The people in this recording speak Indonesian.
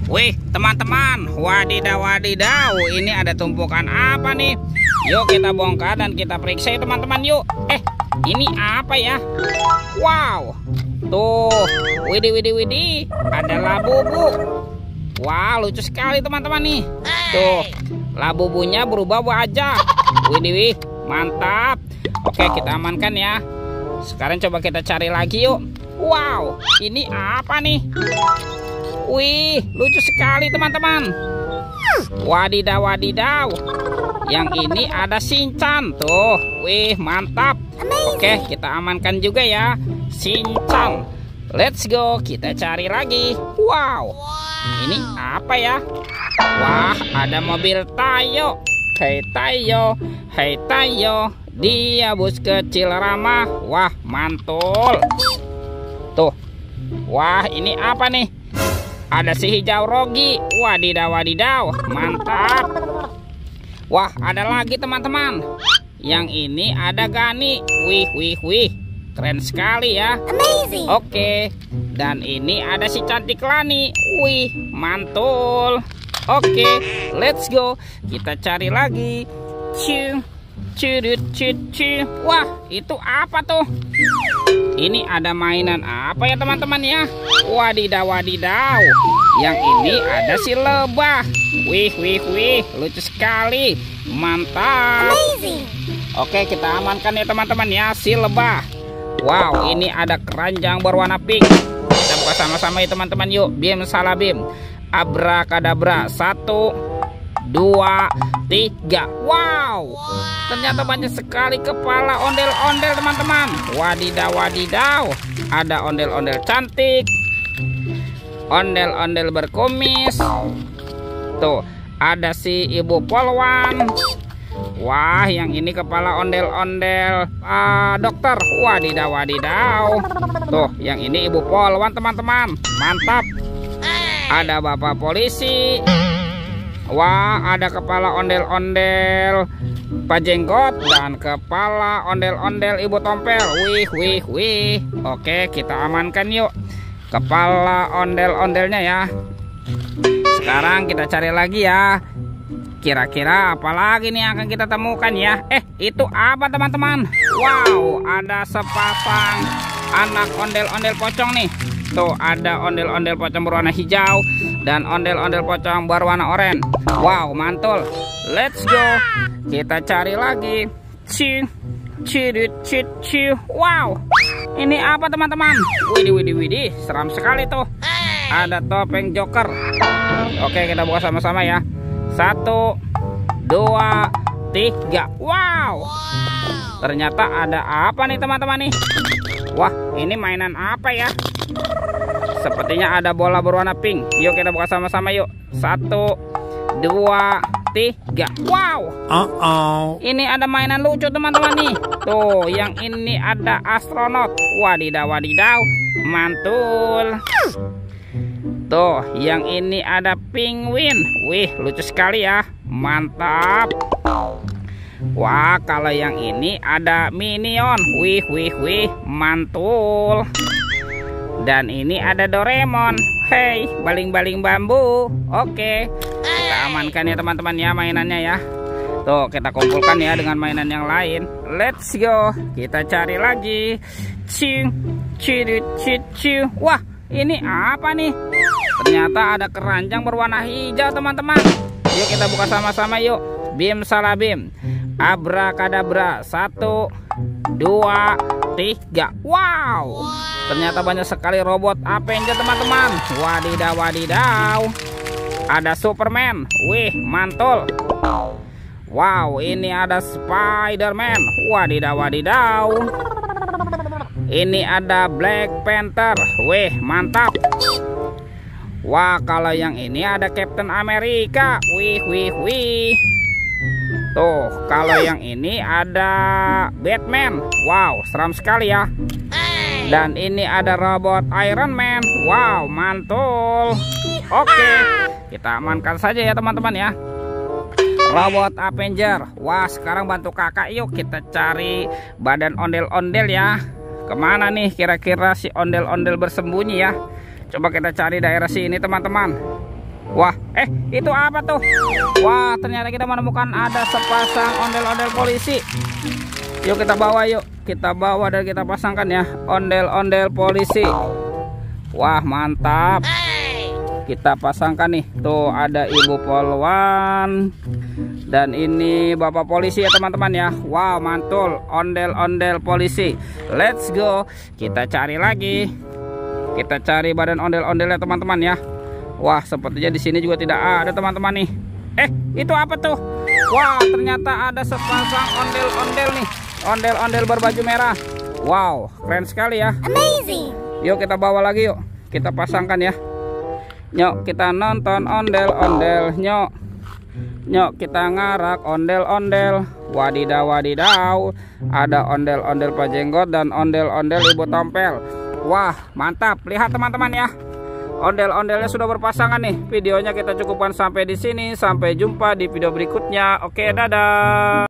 Wih teman-teman, wadidaw wadidaw, ini ada tumpukan apa nih? Yuk kita bongkar dan kita periksa ya teman-teman yuk. Ini apa ya? Wow, tuh, widih widih widih, ada labubu. Wah, lucu sekali teman-teman nih. Tuh, labubunya berubah wajah. Widih wih, mantap. Oke, kita amankan ya. Sekarang coba kita cari lagi yuk. Wow, ini apa nih? Wih, lucu sekali teman-teman. Wadidaw wadidaw. Yang ini ada Shinchan tuh. Wih, mantap. Oke, kita amankan juga ya Shinchan. Let's go, kita cari lagi. Wow, ini apa ya? Wah, ada mobil Tayo. Hei Tayo, hei Tayo, dia bus kecil ramah. Wah, mantul. Tuh. Wah, ini apa nih? Ada si hijau Rogi. Wadidaw wadidaw, mantap. Wah, ada lagi teman-teman. Yang ini ada Gani. Wih wih wih, keren sekali ya. Amazing. Oke, dan ini ada si cantik Lani. Wih, mantul. Oke, let's go. Kita cari lagi. Wah, itu apa tuh? Ini ada mainan apa ya teman-teman ya? Wadidaw wadidaw. Yang ini ada si lebah. Wih wih wih, lucu sekali. Mantap. Amazing. Oke, kita amankan ya teman-teman ya si lebah. Wow, ini ada keranjang berwarna pink. Kita buka sama-sama ya teman-teman yuk. Bim salah bim. Abrakadabra. 1, 2, 3. Wow, ternyata banyak sekali kepala ondel-ondel teman-teman. Wadidaw wadidaw, ada ondel-ondel cantik, ondel-ondel berkumis. Tuh, ada si ibu polwan. Wah, yang ini kepala ondel-ondel dokter. Wadidaw wadidaw. Tuh, yang ini ibu polwan teman-teman. Mantap. Ada bapak polisi. Wah, ada kepala ondel-ondel Pak Jenggot dan kepala ondel-ondel Ibu Tompel. Wih wih wih. Oke, kita amankan yuk kepala ondel-ondelnya ya. Sekarang kita cari lagi ya. Kira-kira apa lagi nih yang akan kita temukan ya? Itu apa teman-teman? Wow, ada sepasang anak ondel-ondel pocong nih. Tuh, ada ondel-ondel pocong berwarna hijau dan ondel-ondel pocong berwarna oranye. Wow, mantul. Let's go. Kita cari lagi. Wow, ini apa teman-teman? Widih widih widih, seram sekali tuh. Ada topeng Joker. Oke, kita buka sama-sama ya. 1, 2, 3. Wow, ternyata ada apa nih teman-teman nih? Wah, ini mainan apa ya? Sepertinya ada bola berwarna pink. Yuk kita buka sama-sama yuk. 1, 2, 3. Wow. Ini ada mainan lucu teman-teman nih. Tuh, yang ini ada astronot. Wadidaw wadidaw, mantul. Tuh, yang ini ada penguin. Wih, lucu sekali ya. Mantap. Wah, kalau yang ini ada minion. Wih wih wih, mantul. Dan ini ada Doraemon. Hey, baling-baling bambu. Oke, kita amankan ya teman-teman ya mainannya ya. Tuh, kita kumpulkan ya dengan mainan yang lain. Let's go. Kita cari lagi. Wah, ini apa nih? Ternyata ada keranjang berwarna hijau teman-teman. Yuk kita buka sama-sama yuk. Bim salah bim. Abrakadabra. 1, 2, 3. Wow, ternyata banyak sekali robot Avenger teman-teman. Wadidaw wadidaw, ada Superman. Wih, mantul. Wow, ini ada Spiderman. Wadidaw wadidaw. Ini ada Black Panther. Wih, mantap. Wah, kalau yang ini ada Captain America. Wih wih wih. Tuh, kalau yang ini ada Batman. Wow, seram sekali ya. Dan ini ada robot Iron Man. Wow, mantul. Oke, kita amankan saja ya teman-teman ya. Robot Avenger. Wah, sekarang bantu kakak yuk kita cari badan ondel-ondel ya. Kemana nih kira-kira si ondel-ondel bersembunyi ya? Coba kita cari daerah sini teman-teman. Wah, itu apa tuh? Wah, ternyata kita menemukan ada sepasang ondel-ondel polisi. Yuk kita bawa, yuk. Kita bawa dan kita pasangkan ya, ondel-ondel polisi. Wah, mantap. Kita pasangkan nih. Tuh ada Ibu Polwan. Dan ini Bapak polisi ya teman-teman ya. Wow, mantul, ondel-ondel polisi. Let's go. Kita cari lagi. Kita cari badan ondel-ondelnya teman-teman ya. Wah, sepertinya di sini juga tidak ada teman-teman nih. Itu apa tuh? Wah, ternyata ada sepasang ondel-ondel nih. Ondel-ondel berbaju merah. Wow, keren sekali ya. Amazing. Yuk kita bawa lagi yuk. Kita pasangkan ya. Nyok kita nonton ondel-ondel. Nyok kita ngarak ondel-ondel. Wadidaw wadidaw. Ada ondel-ondel Pak Jenggot dan ondel-ondel Ibu Tompel. Wah, mantap. Lihat teman-teman ya. Ondel-ondelnya sudah berpasangan nih. Videonya kita cukupkan sampai di sini. Sampai jumpa di video berikutnya. Oke, dadah.